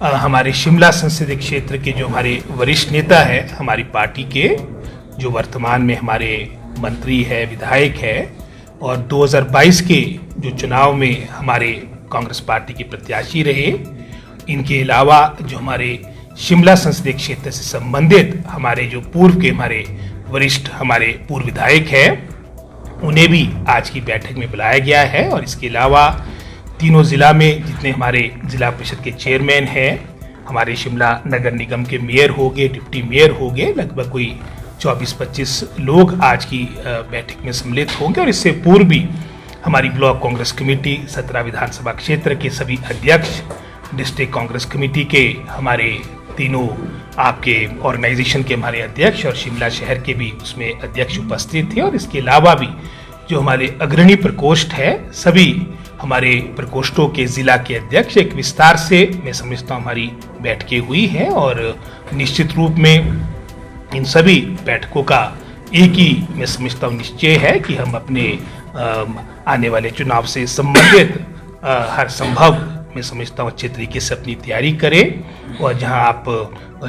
हमारे शिमला संसदीय क्षेत्र के जो हमारे वरिष्ठ नेता है हमारी पार्टी के, जो वर्तमान में हमारे मंत्री है, विधायक है और 2022 के जो चुनाव में हमारे कांग्रेस पार्टी के प्रत्याशी रहे, इनके अलावा जो हमारे शिमला संसदीय क्षेत्र से संबंधित हमारे जो पूर्व के हमारे वरिष्ठ हमारे पूर्व विधायक हैं, उन्हें भी आज की बैठक में बुलाया गया है। और इसके अलावा तीनों जिला में जितने हमारे जिला परिषद के चेयरमैन हैं, हमारे शिमला नगर निगम के मेयर हो गए, डिप्टी मेयर हो गए, लगभग कोई 24-25 लोग आज की बैठक में सम्मिलित होंगे। और इससे पूर्व भी हमारी ब्लॉक कांग्रेस कमेटी 17 विधानसभा क्षेत्र के सभी अध्यक्ष, डिस्ट्रिक्ट कांग्रेस कमेटी के हमारे तीनों आपके ऑर्गेनाइजेशन के हमारे अध्यक्ष और शिमला शहर के भी उसमें अध्यक्ष उपस्थित थे। और इसके अलावा भी जो हमारे अग्रणी प्रकोष्ठ है, सभी हमारे प्रकोष्ठों के जिला के अध्यक्ष एक विस्तार से मैं समझता हूँ हमारी बैठकें हुई हैं। और निश्चित रूप में इन सभी बैठकों का एक ही मैं समझता हूँ निश्चय है कि हम अपने आने वाले चुनाव से संबंधित हर संभव मैं समझता हूँ अच्छे तरीके से अपनी तैयारी करें। और जहां आप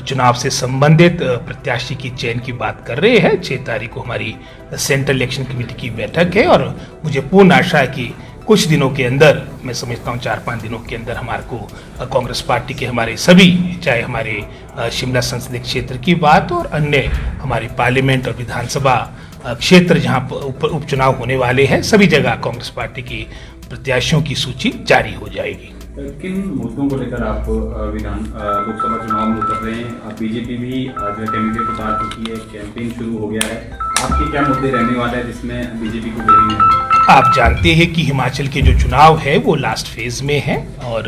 चुनाव से संबंधित प्रत्याशी की चयन की बात कर रहे हैं, 6 तारीख को हमारी सेंट्रल इलेक्शन कमेटी की बैठक है और मुझे पूर्ण आशा है कि कुछ दिनों के अंदर मैं समझता हूँ 4-5 दिनों के अंदर हमारे को कांग्रेस पार्टी के हमारे सभी, चाहे हमारे शिमला संसदीय क्षेत्र की बात और अन्य हमारे पार्लियामेंट और विधानसभा क्षेत्र जहाँ उपचुनाव होने वाले हैं, सभी जगह कांग्रेस पार्टी की प्रत्याशियों की सूची जारी हो जाएगी। किन मुद्दों को लेकर आप लोकसभा चुनाव में उतर रहे हैं? बीजेपी भी जो कैंडिडेट उतार चुकी है, कैंपेन शुरू हो गया है, आपके क्या मुद्दे रहने वाले हैं जिसमें बीजेपी को घेरेंगे? आप जानते हैं कि हिमाचल के जो चुनाव है वो लास्ट फेज में है और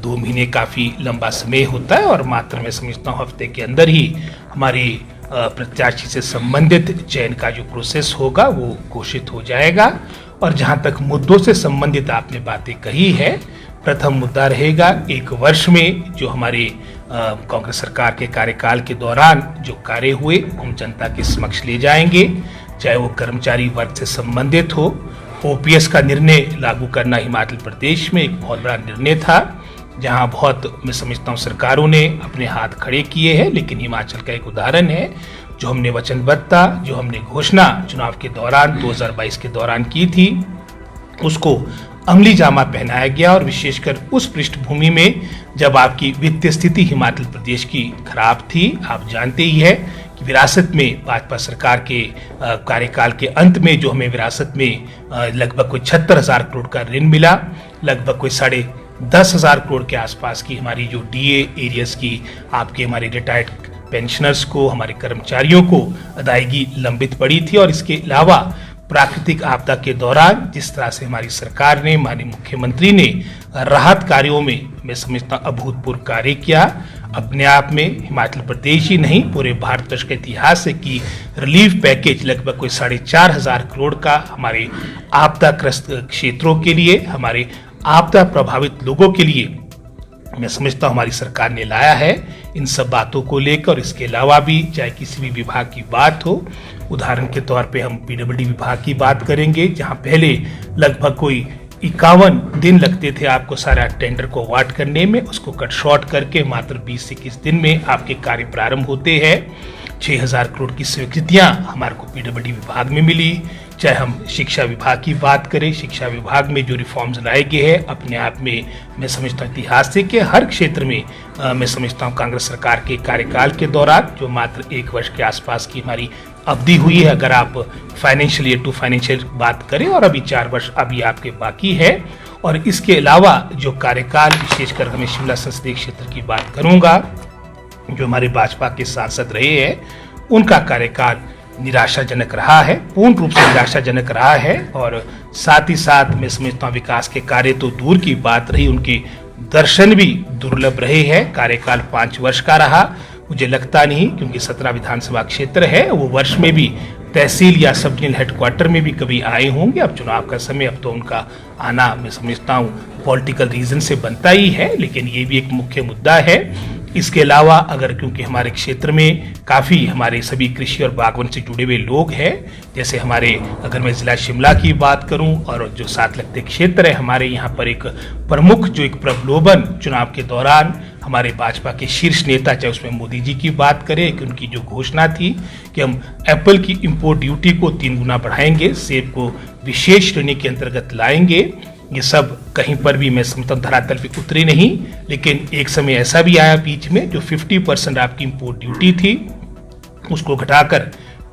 2 महीने काफ़ी लंबा समय होता है और मात्र मैं समझता हूँ हफ्ते के अंदर ही हमारी प्रत्याशी से संबंधित चयन का जो प्रोसेस होगा वो घोषित हो जाएगा। और जहाँ तक मुद्दों से संबंधित आपने बातें कही है, प्रथम मुद्दा रहेगा 1 वर्ष में जो हमारे कांग्रेस सरकार के कार्यकाल के दौरान जो कार्य हुए हम जनता के समक्ष ले जाएंगे, चाहे वो कर्मचारी वर्ग से संबंधित हो। ओपीएस का निर्णय लागू करना हिमाचल प्रदेश में एक बहुत बड़ा निर्णय था, जहां बहुत मैं समझता हूं सरकारों ने अपने हाथ खड़े किए हैं, लेकिन हिमाचल का एक उदाहरण है जो हमने वचनबद्धता, जो हमने घोषणा चुनाव के दौरान 2022 के दौरान की थी, उसको अमली जामा पहनाया गया। और विशेषकर उस पृष्ठभूमि में जब आपकी वित्तीय स्थिति हिमाचल प्रदेश की खराब थी, आप जानते ही है कि विरासत में भाजपा सरकार के कार्यकाल के अंत में जो हमें विरासत में लगभग कोई 76,000 करोड़ का ऋण मिला, लगभग कोई 10,500 करोड़ के आसपास की हमारी जो डीए एरियर्स की आपके हमारे रिटायर्ड पेंशनर्स को, हमारे कर्मचारियों को अदायगी लंबित पड़ी थी। और इसके अलावा प्राकृतिक आपदा के दौरान जिस तरह से हमारी सरकार ने, माननीय मुख्यमंत्री ने राहत कार्यों में मैं समझता हूँ अभूतपूर्व कार्य किया, अपने आप में हिमाचल प्रदेश ही नहीं पूरे भारतवर्ष के इतिहास से की रिलीफ पैकेज लगभग कोई 4,500 करोड़ का हमारे आपदाग्रस्त क्षेत्रों के लिए, हमारे आपदा प्रभावित लोगों के लिए मैं समझता हूँ हमारी सरकार ने लाया है। इन सब बातों को लेकर और इसके अलावा भी चाहे किसी भी विभाग की बात हो, उदाहरण के तौर पे हम पीडब्ल्यूडी विभाग की बात करेंगे, जहां पहले लगभग कोई 51 दिन लगते थे आपको सारा टेंडर को अवार्ड करने में, उसको कट शॉर्ट करके मात्र 20 से 21 दिन में आपके कार्य प्रारंभ होते हैं। 6,000 करोड़ की स्वीकृतियां हमारे को पीडब्ल्यूडी विभाग में मिली। चाहे हम शिक्षा विभाग की बात करें, शिक्षा विभाग में जो रिफॉर्म्स लाए गए हैं अपने आप में मैं समझता हूँ ऐतिहासिक है। हर क्षेत्र में मैं समझता हूँ कांग्रेस सरकार के कार्यकाल के दौरान जो मात्र 1 वर्ष के आसपास की हमारी अवधि हुई है, अगर आप फाइनेंशियल ईयर टू फाइनेंशियल बात करें, और अभी 4 वर्ष अभी आपके बाकी है। और इसके अलावा जो कार्यकाल विशेषकर हमें शिमला संसदीय क्षेत्र की बात करूंगा, जो हमारे भाजपा के सांसद रहे हैं उनका कार्यकाल निराशाजनक रहा है, पूर्ण रूप से निराशाजनक रहा है। और साथ ही साथ मैं समझता हूँ विकास के कार्य तो दूर की बात रही, उनके दर्शन भी दुर्लभ रहे हैं। कार्यकाल 5 वर्ष का रहा, मुझे लगता नहीं क्योंकि 17 विधानसभा क्षेत्र है, वो वर्ष में भी तहसील या सब डिवीजनल हेडक्वार्टर में भी कभी आए होंगे। अब चुनाव का समय, अब तो उनका आना मैं समझता हूँ पॉलिटिकल रीजन से बनता ही है, लेकिन ये भी एक मुख्य मुद्दा है इसके अलावा अगर क्योंकि हमारे क्षेत्र में काफ़ी हमारे सभी कृषि और बागवान से जुड़े हुए लोग हैं, जैसे हमारे अगर मैं ज़िला शिमला की बात करूं और जो साथ लगते क्षेत्र है, हमारे यहाँ पर एक प्रमुख जो एक प्रलोभन चुनाव के दौरान हमारे भाजपा के शीर्ष नेता, चाहे उसमें मोदी जी की बात करें कि उनकी जो घोषणा थी कि हम एप्पल की इंपोर्ट ड्यूटी को 3 गुना बढ़ाएंगे, सेब को विशेष श्रेणी के अंतर्गत लाएंगे, ये सब कहीं पर भी मैं समझता हूँ धरातल पे उतरी नहीं। लेकिन एक समय ऐसा भी आया बीच में जो 50% आपकी इंपोर्ट ड्यूटी थी उसको घटाकर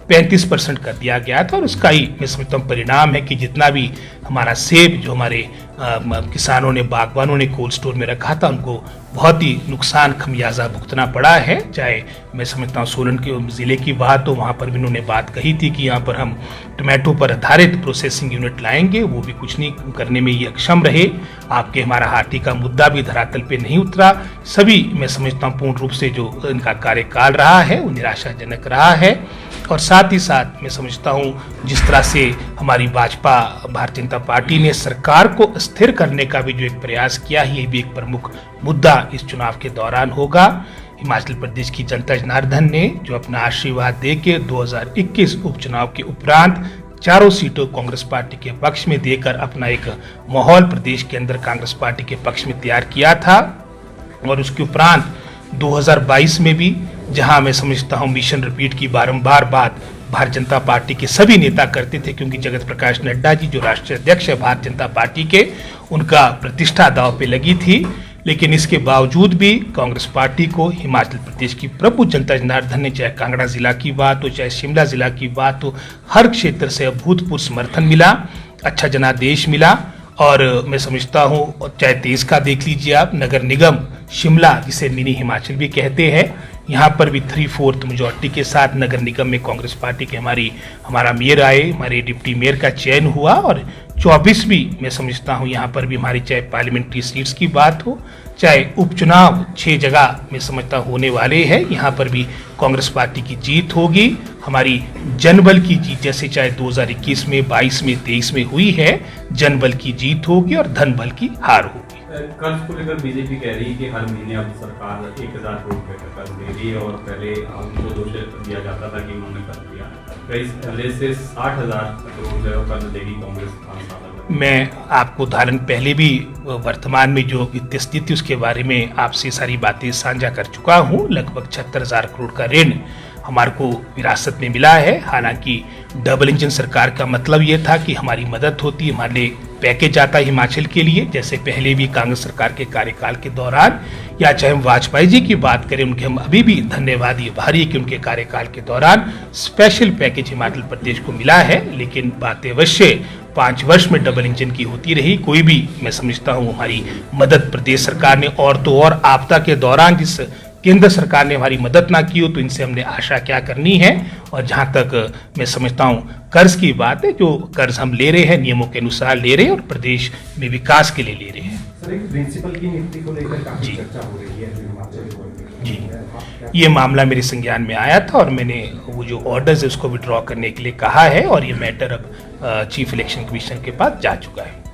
35% कर दिया गया था, और उसका ही मैं समझता हूँ परिणाम है कि जितना भी हमारा सेब जो हमारे किसानों ने, बागवानों ने कोल्ड स्टोर में रखा था, उनको बहुत ही नुकसान खमियाजा भुगतना पड़ा है। चाहे मैं समझता हूँ सोलन के ज़िले की बात, तो वहाँ पर भी उन्होंने बात कही थी कि यहाँ पर हम टोमेटो पर आधारित प्रोसेसिंग यूनिट लाएंगे, वो भी कुछ नहीं करने में ये अक्षम रहे। आपके हमारा हाथी का मुद्दा भी धरातल पे नहीं उतरा। सभी मैं समझता हूँ पूर्ण रूप से जो इनका कार्यकाल रहा है वो निराशाजनक रहा है। और साथ ही साथ मैं समझता हूँ जिस तरह से हमारी भाजपा भारतीय जनता पार्टी ने सरकार को स्थिर करने का भी जो एक प्रयास किया, ये भी एक प्रमुख मुद्दा इस चुनाव के दौरान होगा। हिमाचल प्रदेश की जनता जनार्दन ने जो अपना आशीर्वाद दे के 2021 उपचुनाव के उपरांत चारों सीटों कांग्रेस पार्टी के पक्ष में देकर अपना एक माहौल प्रदेश के अंदर कांग्रेस पार्टी के पक्ष में तैयार किया था। और उसके उपरांत 2022 में भी जहां मैं समझता हूं मिशन रिपीट की बारंबार बात भारतीय जनता पार्टी के सभी नेता करते थे, क्योंकि जगत प्रकाश नड्डा जी जो राष्ट्रीय अध्यक्ष है भारतीय जनता पार्टी के, उनका प्रतिष्ठा दांव पे लगी थी। लेकिन इसके बावजूद भी कांग्रेस पार्टी को हिमाचल प्रदेश की प्रभु जनता जनार्दन ने, चाहे कांगड़ा जिला की बात हो, चाहे शिमला जिला की बात हो, हर क्षेत्र से अभूतपूर्व समर्थन मिला, अच्छा जनादेश मिला। और मैं समझता हूँ चाहे देश का देख लीजिए आप, नगर निगम शिमला जिसे मिनी हिमाचल भी कहते हैं, यहाँ पर भी 3/4 मेजॉरिटी के साथ नगर निगम में कांग्रेस पार्टी के हमारा मेयर आए, हमारे डिप्टी मेयर का चयन हुआ। और 24 भी मैं समझता हूँ यहाँ पर भी हमारी चाहे पार्लियामेंट्री सीट्स की बात हो, चाहे उपचुनाव 6 जगह मैं समझता होने वाले हैं, यहाँ पर भी कांग्रेस पार्टी की जीत होगी। हमारी जनबल की जीत जैसे चाहे 2021 में, 22 में, 23 में हुई है, जनबल की जीत होगी और धनबल की हार होगी। कर्ज को लेकर बीजेपी कह रही है कि हर महीने अब सरकार 1000 करोड़ रुपए का कर्ज दे रही है, और पहले उनको दोष दिया जाता था कि उन्होंने कर्ज दिया। पहले से 60,000 करोड़ रुपए कर्ज देगी कांग्रेस 5 साल। मैं आपको उदाहरण पहले भी वर्तमान में जो वित्तीय स्थिति उसके बारे में आपसे सारी बातें साझा कर चुका हूँ। लगभग 76,000 करोड़ का ऋण हमारे को विरासत में मिला है। हालांकि डबल इंजन सरकार का मतलब ये था कि हमारी मदद होती, हमारे लिए पैकेज आता है हिमाचल के लिए, जैसे पहले भी कांग्रेस सरकार के कार्यकाल के दौरान, या चाहे हम वाजपेयी जी की बात करें, उनके हम अभी भी धन्यवादी आभारी कि उनके कार्यकाल के दौरान स्पेशल पैकेज हिमाचल प्रदेश को मिला है। लेकिन बात अवश्य 5 वर्ष में डबल इंजन की होती रही। कोई भी मैं समझता हूँ हमारी मदद प्रदेश सरकार ने, और तो और आपदा के दौरान जिस केंद्र सरकार ने हमारी मदद ना की हो, तो इनसे हमने आशा क्या करनी है। और जहां तक मैं समझता हूं कर्ज की बात है, जो कर्ज हम ले रहे हैं नियमों के अनुसार ले रहे हैं और प्रदेश में विकास के लिए ले रहे हैं। सर, एक प्रिंसिपल की नियुक्ति को लेकर काफी चर्चा हो रही है हिमाचल जी, ये मामला मेरे संज्ञान में आया था और मैंने वो जो ऑर्डर्स है उसको विड्रॉ करने के लिए कहा है, और ये मैटर अब चीफ इलेक्शन कमिश्नर के पास जा चुका है।